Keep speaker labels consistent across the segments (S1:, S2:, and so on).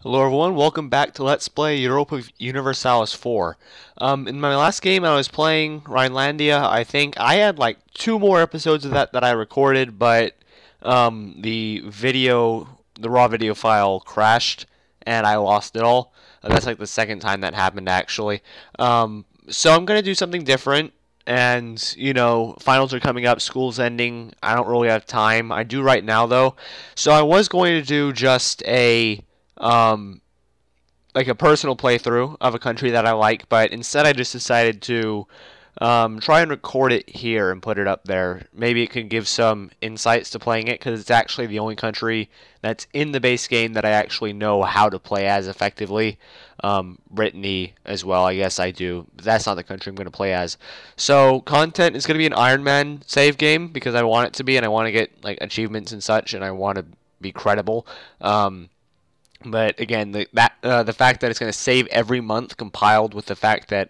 S1: Hello everyone, welcome back to Let's Play Europa Universalis 4. In my last game I was playing Rhinelandia. I think I had like 2 more episodes of that I recorded, but the raw video file crashed and I lost it all. That's like the second time that happened actually. So I'm going to do something different. And, finals are coming up, school's ending. I don't really have time. I do right now though. So I was going to do just um, like a personal playthrough of a country that I like, but instead I just decided to try and record it here and put it up there. Maybe it can give some insights to playing it because it's actually the only country that's in the base game that I actually know how to play as effectively. Brittany as well, I guess I do. But that's not the country I'm going to play as. So content is going to be an Iron Man save game because I want it to be, and I want to get like achievements and such, and I want to be credible. But again, the fact that it's going to save every month compiled with the fact that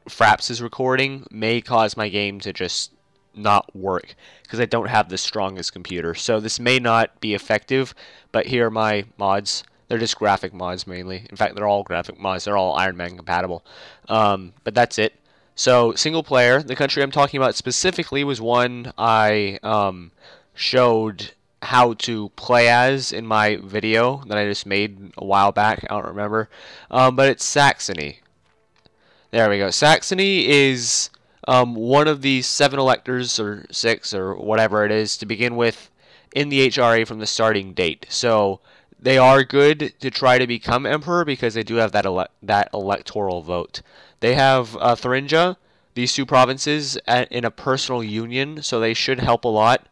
S1: Fraps is recording may cause my game to just not work because I don't have the strongest computer. So this may not be effective, but here are my mods. They're just graphic mods mainly. In fact, they're all graphic mods. They're all Iron Man compatible. But that's it. So single player, the country I'm talking about specifically was one I showed how to play as in my video that I just made a while back. I don't remember. But it's Saxony. There we go. Saxony is one of the 7 electors, or 6, or whatever it is, to begin with in the HRA from the starting date. So they are good to try to become emperor because they do have that electoral vote. They have Thuringia, these 2 provinces, in a personal union, so they should help a lot.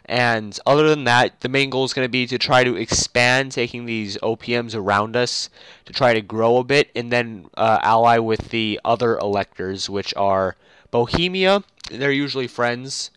S1: And other than that, the main goal is going to be to try to expand, taking these OPMs around us to try to grow a bit, and then ally with the other electors, which are Bohemia. They're usually friends.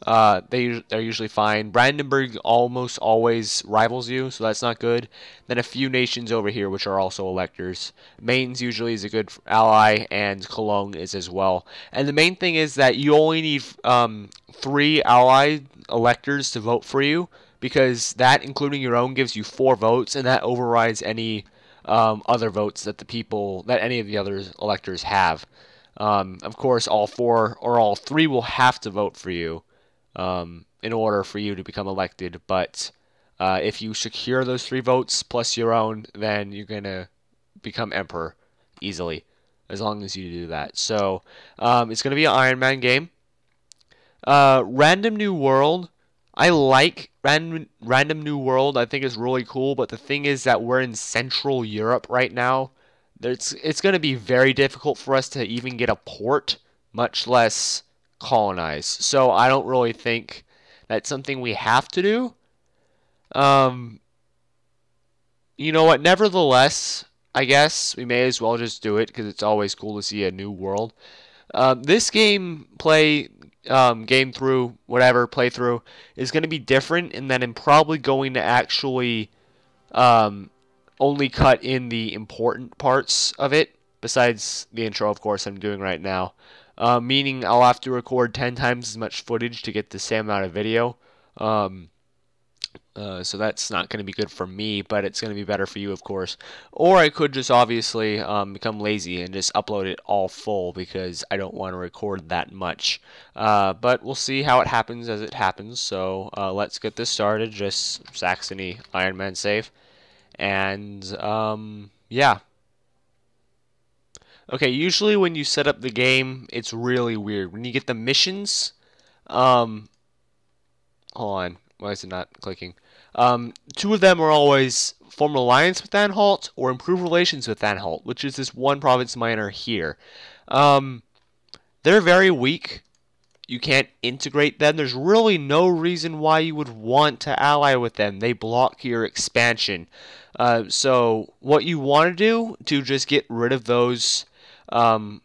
S1: They're usually fine. Brandenburg almost always rivals you, so that's not good. Then a few nations over here, which are also electors. Mainz usually is a good ally, and Cologne is as well. And the main thing is that you only need 3 allied electors to vote for you, because that, including your own, gives you 4 votes, and that overrides any other votes that any of the other electors have. Of course, all 4 or all 3 will have to vote for you in order for you to become elected. But if you secure those 3 votes plus your own, then you're gonna become emperor easily, as long as you do that. So it's gonna be an Iron Man game. Random New World. I like Random New World. I think it's really cool. But the thing is that we're in Central Europe right now. It's going to be very difficult for us to even get a port, much less colonize. So I don't really think that's something we have to do. Um, you know what? Nevertheless, I guess we may as well just do it because it's always cool to see a new world. This game through, whatever, playthrough, is going to be different in that I'm probably going to actually only cut in the important parts of it, besides the intro, of course, I'm doing right now. Meaning I'll have to record 10 times as much footage to get the same amount of video. So that's not going to be good for me, but it's going to be better for you, of course. Or I could just obviously become lazy and just upload it all full because I don't want to record that much. But we'll see how it happens as it happens. So let's get this started. Just Saxony Iron Man save. And yeah. Okay, usually when you set up the game, it's really weird. When you get the missions, hold on. Why is it not clicking? 2 of them are always form an alliance with Anhalt or improve relations with Anhalt, which is this one province minor here. They're very weak. You can't integrate them. There's really no reason why you would want to ally with them. They block your expansion. So what you want to do to just get rid of those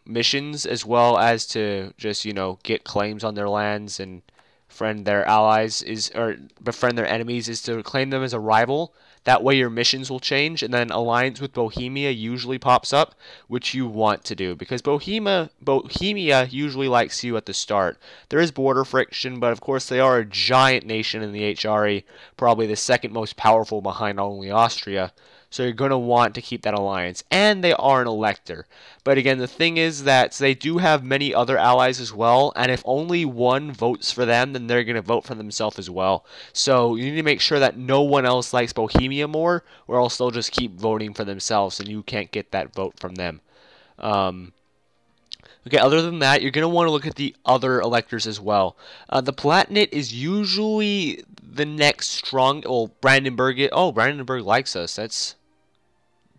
S1: missions, as well as to just, get claims on their lands and befriend their allies, or befriend their enemies, is to claim them as a rival. That way your missions will change, and then alliance with Bohemia usually pops up, which you want to do, because Bohemia usually likes you at the start. There is border friction, but of course they are a giant nation in the HRE, probably the second most powerful behind only Austria. So you're going to want to keep that alliance. And they are an elector. But again, the thing is that they do have many other allies as well. And if only one votes for them, then they're going to vote for themselves as well. So you need to make sure that no one else likes Bohemia more, or else they'll just keep voting for themselves and you can't get that vote from them. Okay, other than that, you're going to want to look at the other electors as well. The Palatinate is usually the next strong... Well, Brandenburg... Oh, Brandenburg likes us. That's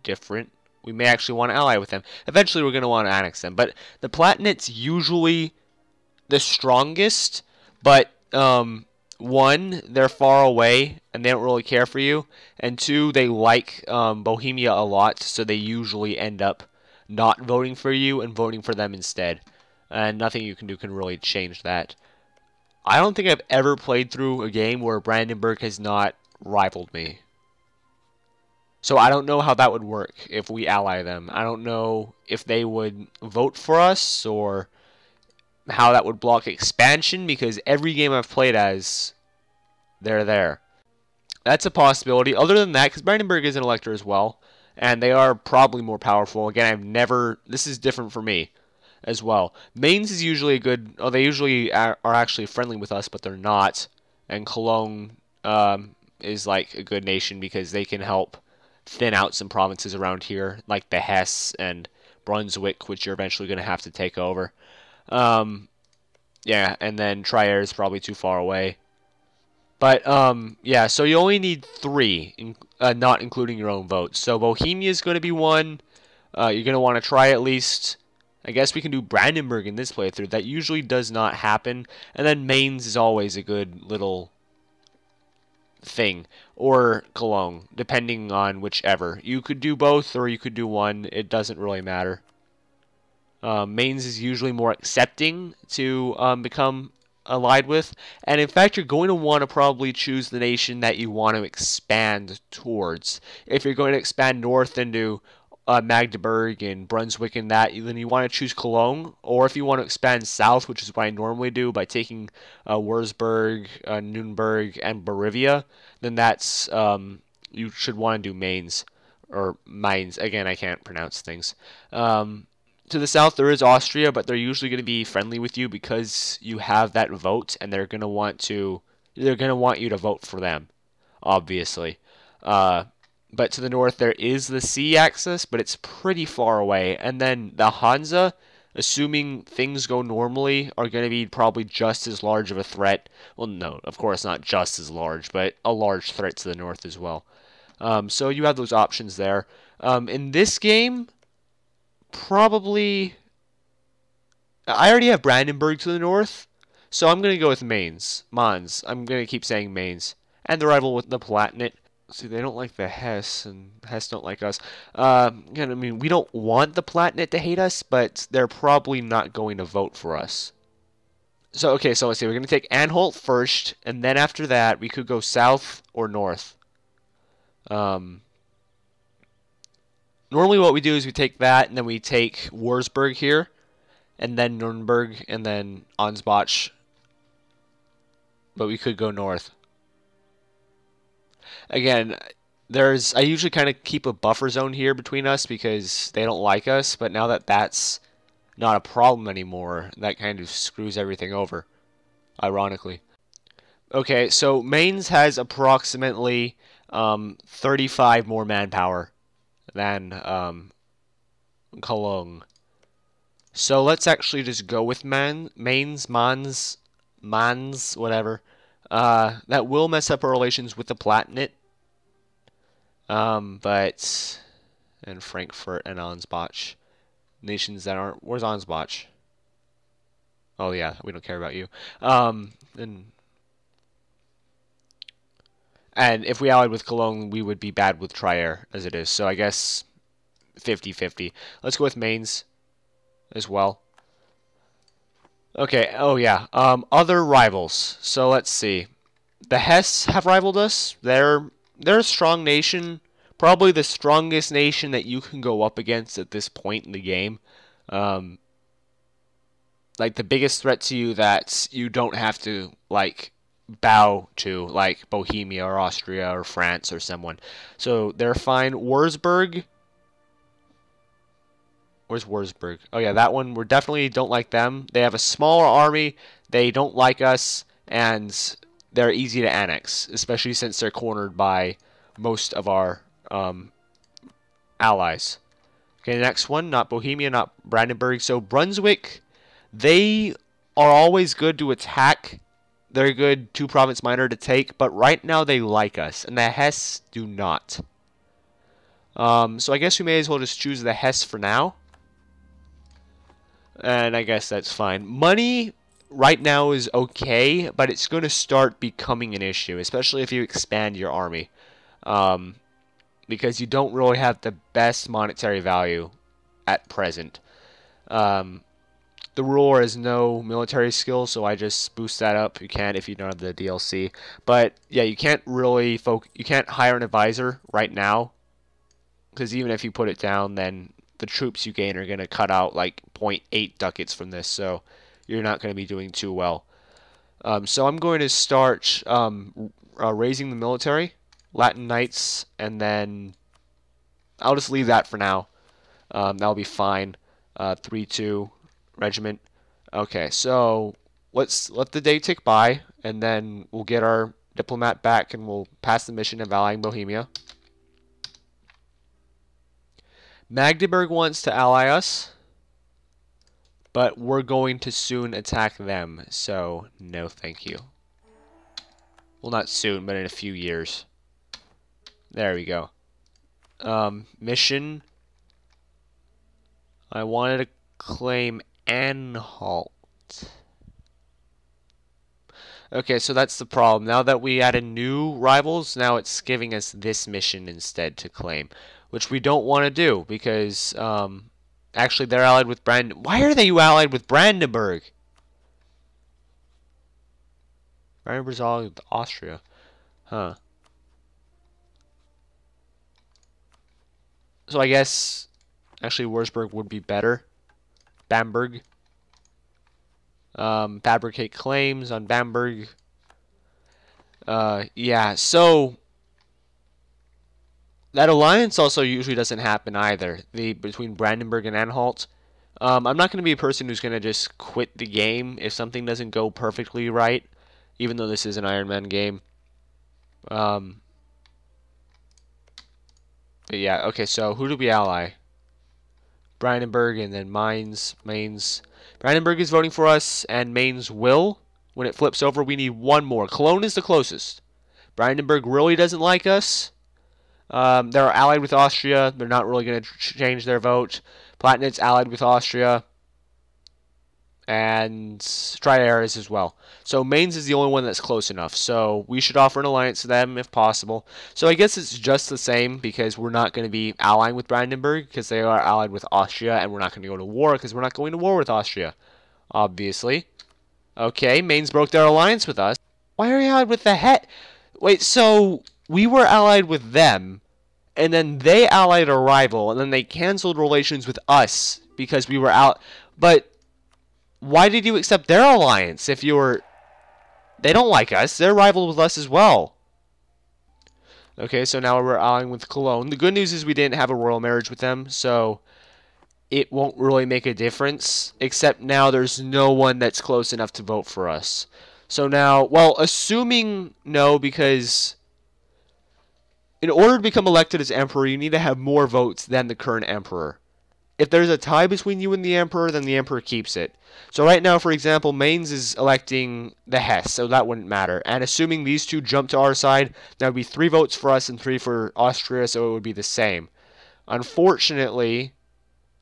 S1: different. We may actually want to ally with them. Eventually, we're going to want to annex them. But the Palatinate's usually the strongest. But, one, they're far away, and they don't really care for you. And two, they like Bohemia a lot, so they usually end up not voting for you and voting for them instead. And nothing you can do can really change that. I don't think I've ever played through a game where Brandenburg has not rivaled me. So I don't know how that would work if we ally them. I don't know if they would vote for us or how that would block expansion, because every game I've played as, they're there. That's a possibility. Other than that, because Brandenburg is an elector as well, and they are probably more powerful. Again, I've never... This is different for me as well. Mainz is usually a good... Oh, they usually are actually friendly with us, but they're not. And Cologne is like a good nation because they can help thin out some provinces around here, like the Hesse and Brunswick, which you're eventually going to have to take over. Yeah, and then Trier is probably too far away. But, yeah, so you only need 3, not including your own votes. So Bohemia is going to be 1. You're going to want to try at least. I guess we can do Brandenburg in this playthrough. That usually does not happen. And then Mainz is always a good little thing. Or Cologne, depending on whichever. You could do both, or you could do one. It doesn't really matter. Mainz is usually more accepting to become allied with, and in fact you're going to want to probably choose the nation that you want to expand towards. If you're going to expand north into Magdeburg and Brunswick and that, then you want to choose Cologne, or if you want to expand south, which is what I normally do by taking Würzburg, Nuremberg, and Bavaria, then that's you should want to do Mainz, or Mainz. Again, I can't pronounce things. To the south, there is Austria, but they're usually going to be friendly with you because you have that vote, and they're going to want you to vote for them, obviously. But to the north, there is the sea axis, but it's pretty far away. And then the Hansa, assuming things go normally, are going to be probably just as large of a threat. Well, no, of course not just as large, but a large threat to the north as well. So you have those options there. In this game, probably... I already have Brandenburg to the north, so I'm going to go with Mainz. Mons. I'm going to keep saying Mainz. And the rival with the Palatinate. See, they don't like the Hesse, and Hesse don't like us. I mean, we don't want the Palatinate to hate us, but they're probably not going to vote for us. So, okay, so let's see. We're going to take Anhalt first, and then after that, we could go south or north. Normally what we do is we take that, and then we take Würzburg here, and then Nuremberg, and then Ansbach. But we could go north. Again, I usually kind of keep a buffer zone here between us because they don't like us, but now that that's not a problem anymore, that kind of screws everything over, ironically. Okay, so Mainz has approximately 35 more manpower than Cologne. So let's actually just go with Mainz, Mons, whatever. That will mess up our relations with the Palatinate. But... And Frankfurt and Ansbach. Nations that aren't... Where's Ansbach? Oh yeah, we don't care about you. And if we allied with Cologne, we would be bad with Trier, as it is. So I guess 50-50. Let's go with Mainz as well. Okay, oh yeah. Other rivals. So let's see. The Hesse have rivaled us. They're a strong nation. Probably the strongest nation that you can go up against at this point in the game. Like the biggest threat to you that you don't have to, like, bow to, like Bohemia or Austria or France or someone. So they're fine. Wurzburg. Where's Wurzburg? Oh yeah, that one. We definitely don't like them. They have a smaller army. They don't like us, and they're easy to annex, especially since they're cornered by most of our allies. Okay, the next one, not Bohemia, not Brandenburg. So Brunswick, they are always good to attack. They're a good two-province minor to take, but right now they like us, and the Hesse do not. So I guess we may as well just choose the Hesse for now. And I guess that's fine. Money right now is okay, but it's going to start becoming an issue, especially if you expand your army. Because you don't really have the best monetary value at present. The ruler has no military skill, so I just boost that up. You can if you don't have the DLC. But yeah, you can't really you can't hire an advisor right now, because even if you put it down, then the troops you gain are going to cut out like 0.8 ducats from this, so you're not going to be doing too well. So I'm going to start raising the military, Latin Knights, and then I'll just leave that for now. That'll be fine. 3-2 regiment. Okay, so let's let the day tick by, and then we'll get our diplomat back, and we'll pass the mission of allying Bohemia. Magdeburg wants to ally us, but we're going to soon attack them, so no thank you. Well, not soon, but in a few years. There we go. Mission. I wanted to claim Anhalt. Okay, so that's the problem. Now that we added new rivals, now it's giving us this mission instead to claim, which we don't want to do because actually they're allied with Why are they allied with Brandenburg? Brandenburg's allied with Austria. Huh. So I guess actually Wurzburg would be better. Bamberg. Fabricate claims on Bamberg. Yeah, so that alliance also usually doesn't happen either. Between Brandenburg and Anhalt. I'm not going to be a person who's going to just quit the game if something doesn't go perfectly right, even though this is an Iron Man game. But yeah, okay, so who do we ally? Brandenburg and then Mainz. Brandenburg is voting for us, and Mainz will. When it flips over, we need one more. Cologne is the closest. Brandenburg really doesn't like us. They're allied with Austria. They're not really going to change their vote. Platinet's allied with Austria. And Trier is as well. So Mainz is the only one that's close enough. So we should offer an alliance to them if possible. So I guess it's just the same because we're not going to be allying with Brandenburg because they are allied with Austria, and we're not going to go to war because we're not going to war with Austria, obviously. Okay, Mainz broke their alliance with us. Why are you allied with the Het? Wait, so we were allied with them, and then they allied a rival, and then they canceled relations with us because we were out. But why did you accept their alliance if you were... They don't like us. They're rival with us as well. Okay, so now we're allying with Cologne. The good news is we didn't have a royal marriage with them, so it won't really make a difference, except now there's no one that's close enough to vote for us. So now, well, assuming no, because in order to become elected as emperor, you need to have more votes than the current emperor. If there's a tie between you and the emperor, then the emperor keeps it. So right now, for example, Mainz is electing the Hesse, so that wouldn't matter. And assuming these two jump to our side, that would be 3 votes for us and 3 for Austria, so it would be the same. Unfortunately,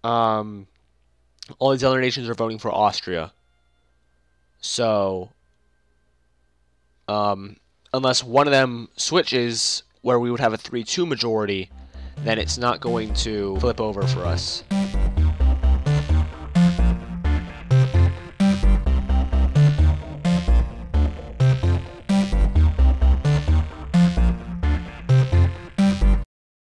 S1: all these other nations are voting for Austria. So, unless one of them switches, where we would have a 3-2 majority, then it's not going to flip over for us.